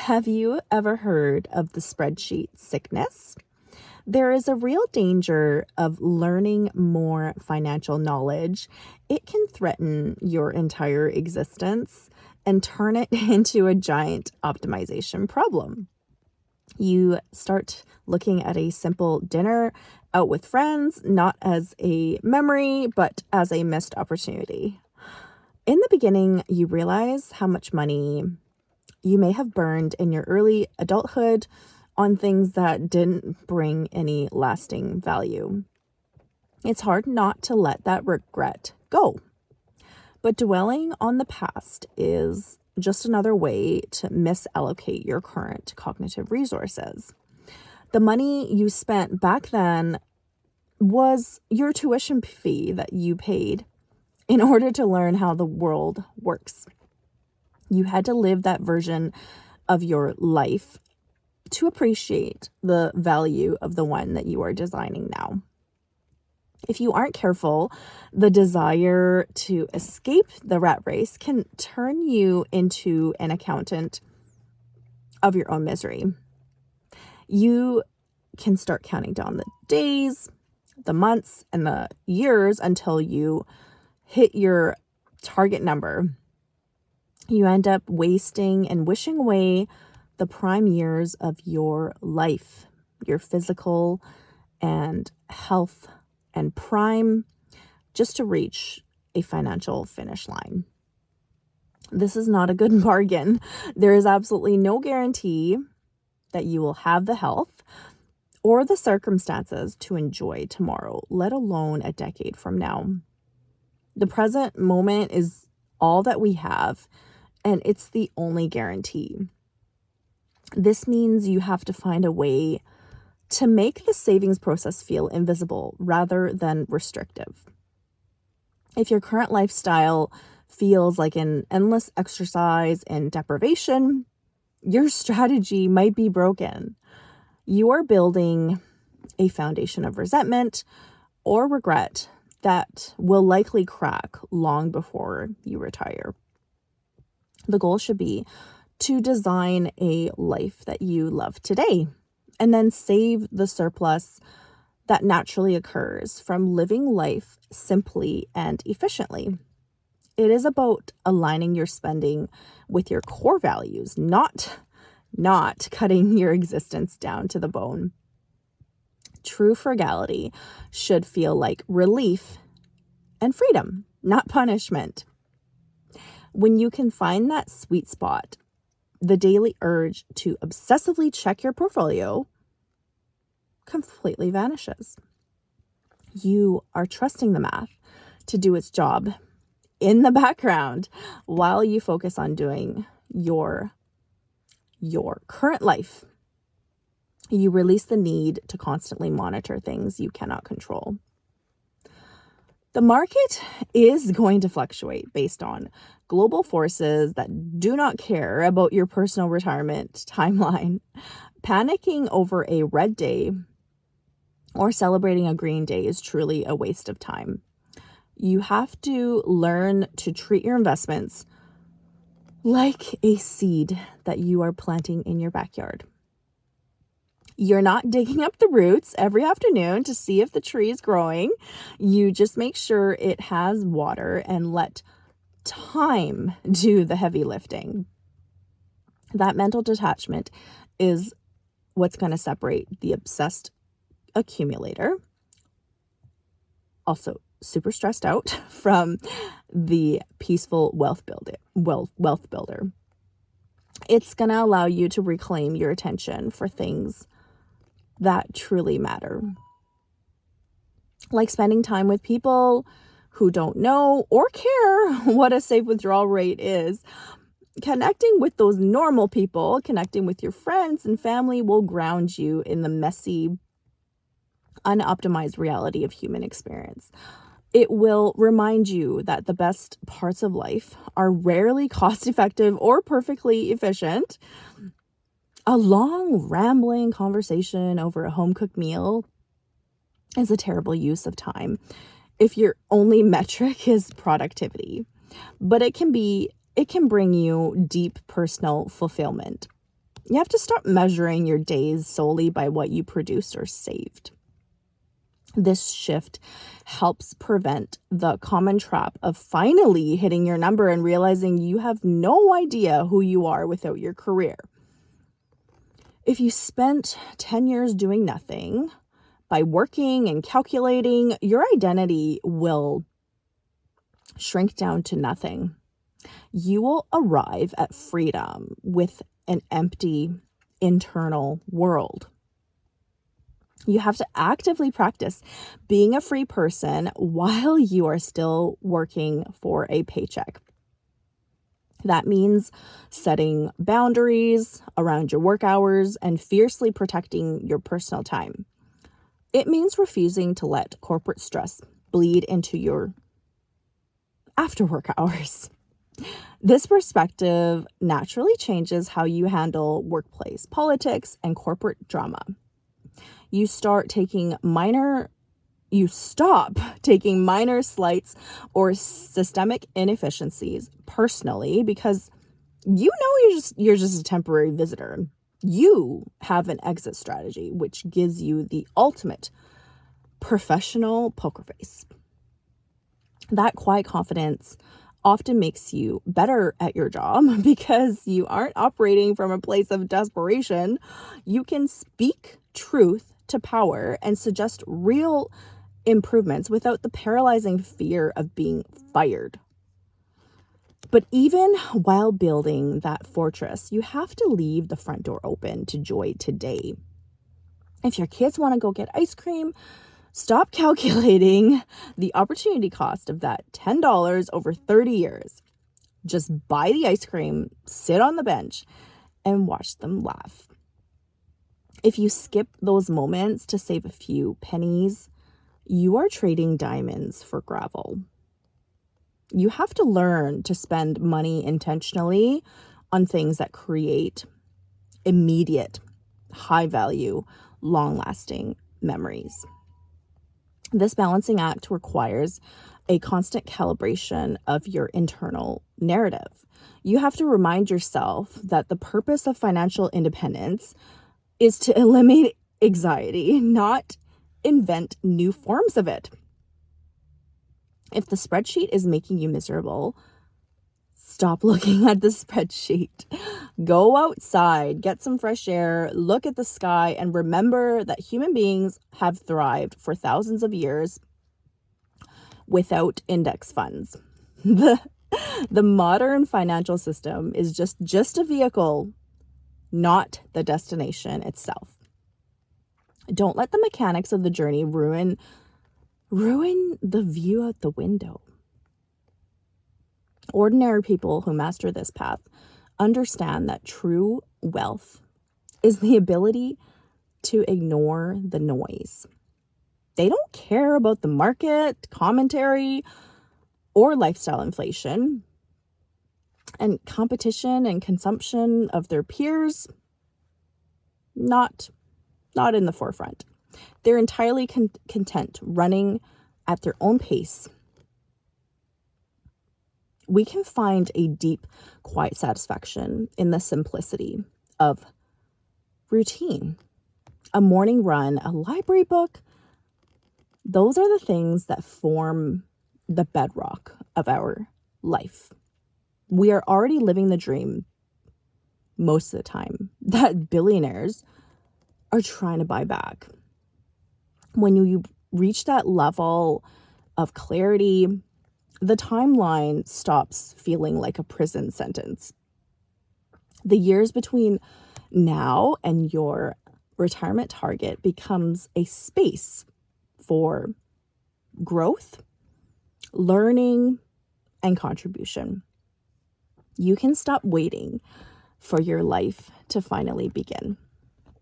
Have you ever heard of the spreadsheet sickness? There is a real danger of learning more financial knowledge. It can threaten your entire existence and turn it into a giant optimization problem. You start looking at a simple dinner out with friends, not as a memory, but as a missed opportunity. In the beginning, you realize how much money you may have burned in your early adulthood on things that didn't bring any lasting value. It's hard not to let that regret go. But dwelling on the past is just another way to misallocate your current cognitive resources. The money you spent back then was your tuition fee that you paid in order to learn how the world works. You had to live that version of your life to appreciate the value of the one that you are designing now. If you aren't careful, the desire to escape the rat race can turn you into an accountant of your own misery. You can start counting down the days, the months, and the years until you hit your target number. You end up wasting and wishing away the prime years of your life, your physical and health and prime, just to reach a financial finish line. This is not a good bargain. There is absolutely no guarantee that you will have the health or the circumstances to enjoy tomorrow, let alone a decade from now. The present moment is all that we have, and it's the only guarantee. This means you have to find a way to make the savings process feel invisible rather than restrictive. If your current lifestyle feels like an endless exercise in deprivation, your strategy might be broken. You are building a foundation of resentment or regret that will likely crack long before you retire. The goal should be to design a life that you love today and then save the surplus that naturally occurs from living life simply and efficiently. It is about aligning your spending with your core values, not cutting your existence down to the bone. True frugality should feel like relief and freedom, not punishment. When you can find that sweet spot, the daily urge to obsessively check your portfolio completely vanishes. You are trusting the math to do its job in the background while you focus on doing your current life. You release the need to constantly monitor things you cannot control. The market is going to fluctuate based on global forces that do not care about your personal retirement timeline. Panicking over a red day or celebrating a green day is truly a waste of time. You have to learn to treat your investments like a seed that you are planting in your backyard. You're not digging up the roots every afternoon to see if the tree is growing. You just make sure it has water and let time do the heavy lifting. That mental detachment is what's going to separate the obsessed accumulator, also super stressed out, from the peaceful wealth builder. It's going to allow you to reclaim your attention for things that truly matter, like spending time with people who don't know or care what a safe withdrawal rate is. Connecting with those normal people, connecting with your friends and family will ground you in the messy, unoptimized reality of human experience. It will remind you that the best parts of life are rarely cost-effective or perfectly efficient. A long, rambling conversation over a home-cooked meal is a terrible use of time if your only metric is productivity. But it can bring you deep personal fulfillment. You have to stop measuring your days solely by what you produced or saved. This shift helps prevent the common trap of finally hitting your number and realizing you have no idea who you are without your career. If you spent 10 years doing nothing, by working and calculating, your identity will shrink down to nothing. You will arrive at freedom with an empty internal world. You have to actively practice being a free person while you are still working for a paycheck. That means setting boundaries around your work hours and fiercely protecting your personal time. It means refusing to let corporate stress bleed into your after work hours. This perspective naturally changes how you handle workplace politics and corporate drama. You stop taking minor slights or systemic inefficiencies personally because you know you're just a temporary visitor. You have an exit strategy, which gives you the ultimate professional poker face. That quiet confidence often makes you better at your job because you aren't operating from a place of desperation. You can speak truth to power and suggest real improvements without the paralyzing fear of being fired. But even while building that fortress, you have to leave the front door open to joy today. If your kids want to go get ice cream, stop calculating the opportunity cost of that $10 over 30 years. Just buy the ice cream, sit on the bench, and watch them laugh. If you skip those moments to save a few pennies, you are trading diamonds for gravel. You have to learn to spend money intentionally on things that create immediate, high-value, long-lasting memories. This balancing act requires a constant calibration of your internal narrative. You have to remind yourself that the purpose of financial independence is to eliminate anxiety, not invent new forms of it. If the spreadsheet is making you miserable, stop looking at the spreadsheet. Go outside, get some fresh air, look at the sky, and remember that human beings have thrived for thousands of years without index funds. The modern financial system is just a vehicle, not the destination itself. Don't let the mechanics of the journey ruin the view out the window. Ordinary people who master this path understand that true wealth is the ability to ignore the noise. They don't care about the market, commentary, or lifestyle inflation and competition and consumption of their peers. Not in the forefront. They're entirely content running at their own pace. We can find a deep, quiet satisfaction in the simplicity of routine. A morning run, a library book, those are the things that form the bedrock of our life. We are already living the dream most of the time that billionaires are trying to buy back. When you reach that level of clarity, the timeline stops feeling like a prison sentence. The years between now and your retirement target becomes a space for growth, learning, and contribution. You can stop waiting for your life to finally begin.